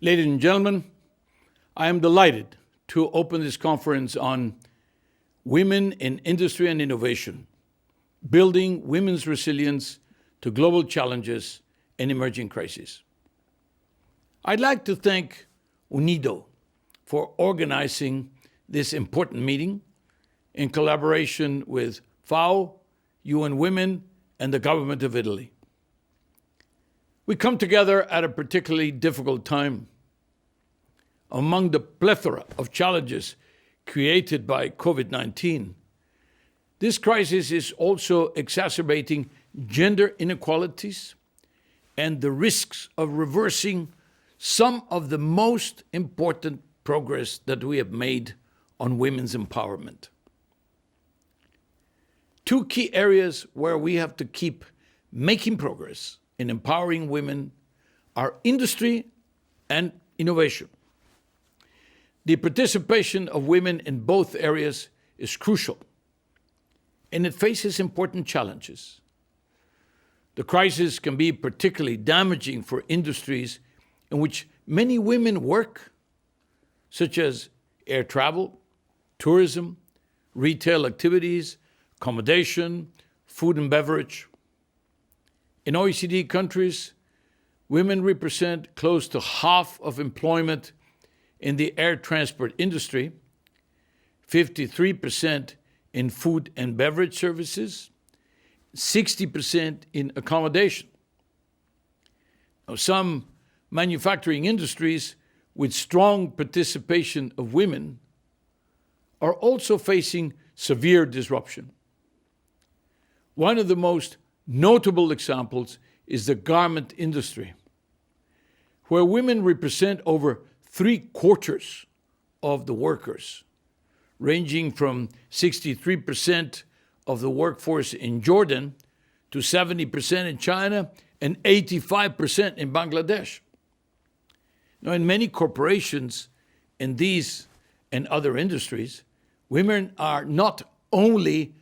Ladies and gentlemen, I am delighted to open this conference on Women in Industry and Innovation, Building Women's Resilience to Global Challenges and Emerging Crises. I'd like to thank UNIDO for organizing this important meeting in collaboration with FAO, UN Women, and the government of Italy. We come together at a particularly difficult time. Among the plethora of challenges created by COVID-19, this crisis is also exacerbating gender inequalities and the risks of reversing some of the most important progress that we have made on women's empowerment. Two key areas where we have to keep making progress in empowering women are industry and innovation. The participation of women in both areas is crucial, and it faces important challenges. The crisis can be particularly damaging for industries in which many women work, such as air travel, tourism, retail activities, accommodation, food and beverage. In OECD countries, women represent close to half of employment in the air transport industry, 53% in food and beverage services, 60% in accommodation. Now, some manufacturing industries with strong participation of women are also facing severe disruption. One of the most notable examples is the garment industry, where women represent over 3/4 of the workers, ranging from 63% of the workforce in Jordan to 70% in China and 85% in Bangladesh. Now, in many corporations in these and other industries, women are not only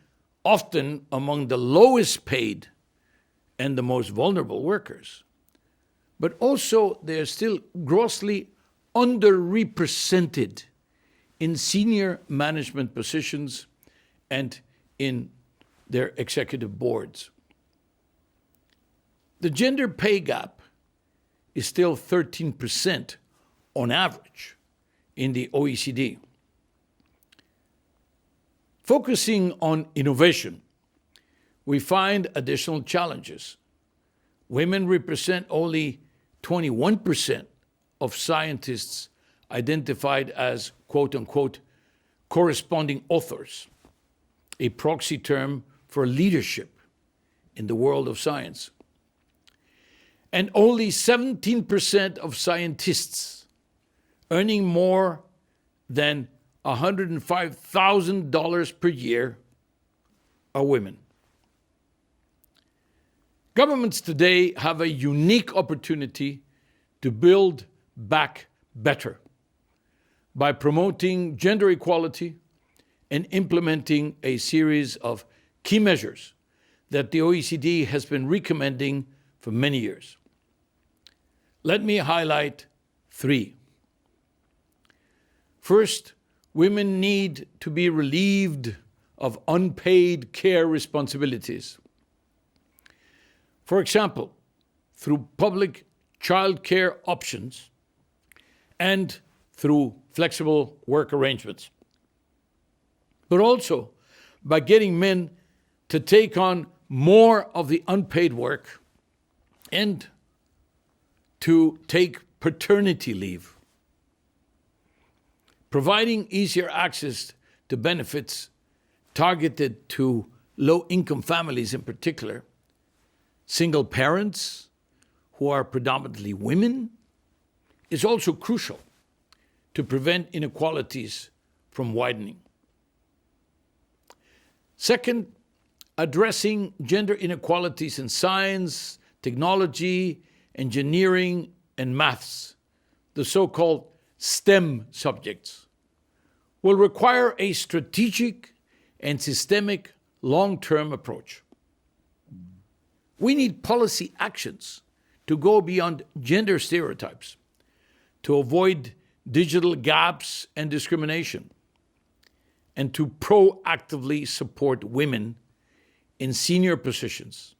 often among the lowest paid and the most vulnerable workers, but also they are still grossly underrepresented in senior management positions and in their executive boards. The gender pay gap is still 13% on average in the OECD. Focusing on innovation, we find additional challenges. Women represent only 21% of scientists identified as, quote unquote, corresponding authors, a proxy term for leadership in the world of science. And only 17% of scientists earning more than $105,000 per year are women. Governments today have a unique opportunity to build back better by promoting gender equality and implementing a series of key measures that the OECD has been recommending for many years. Let me highlight 3. First, women need to be relieved of unpaid care responsibilities. For example, through public child care options and through flexible work arrangements, but also by getting men to take on more of the unpaid work and to take paternity leave. Providing easier access to benefits targeted to low-income families in particular, single parents who are predominantly women, is also crucial to prevent inequalities from widening. Second, addressing gender inequalities in science, technology, engineering, and maths, the so-called STEM subjects, will require a strategic and systemic long-term approach. We need policy actions to go beyond gender stereotypes, to avoid digital gaps and discrimination, and to proactively support women in senior positions,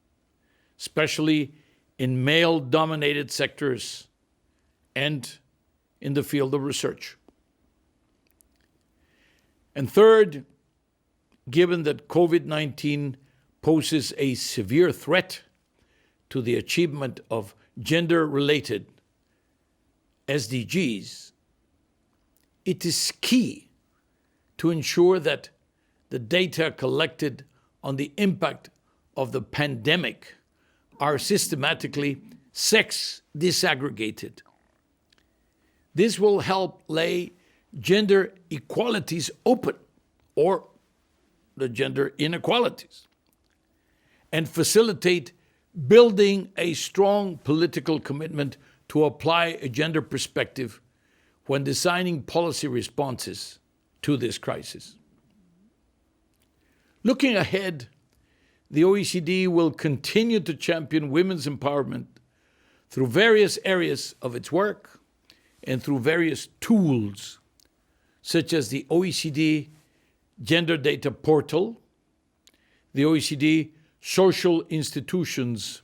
especially in male-dominated sectors and in the field of research. And third, given that COVID-19 poses a severe threat to the achievement of gender-related SDGs, it is key to ensure that the data collected on the impact of the pandemic are systematically sex disaggregated. This will help lay gender equalities open, or the gender inequalities, and facilitate building a strong political commitment to apply a gender perspective when designing policy responses to this crisis. Looking ahead, the OECD will continue to champion women's empowerment through various areas of its work and through various tools, such as the OECD Gender Data Portal, the OECD Social Institutions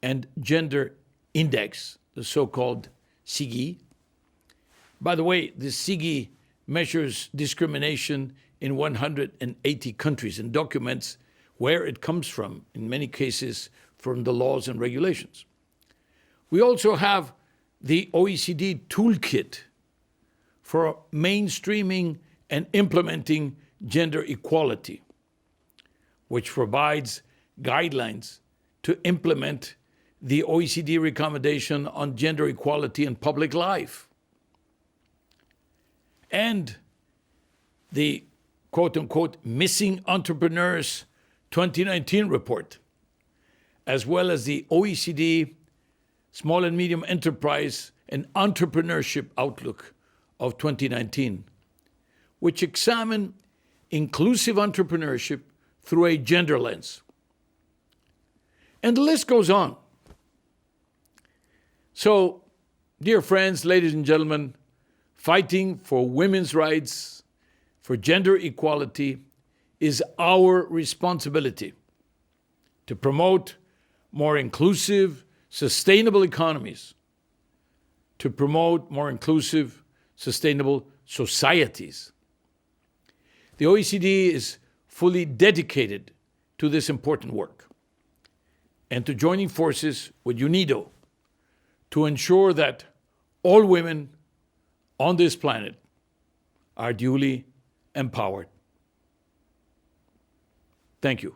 and Gender Index, the so-called SIGI. By the way, the SIGI measures discrimination in 180 countries and documents where it comes from, in many cases from the laws and regulations. We also have the OECD Toolkit for mainstreaming and implementing gender equality, which provides guidelines to implement the OECD recommendation on gender equality in public life. And the quote-unquote Missing Entrepreneurs 2019 report, as well as the OECD Small and Medium Enterprise and Entrepreneurship Outlook of 2019, which examine inclusive entrepreneurship through a gender lens. And the list goes on. So, dear friends, ladies and gentlemen, fighting for women's rights, for gender equality, is our responsibility to promote more inclusive, sustainable economies, to promote more inclusive, sustainable societies. The OECD is fully dedicated to this important work and to joining forces with UNIDO to ensure that all women on this planet are duly empowered. Thank you.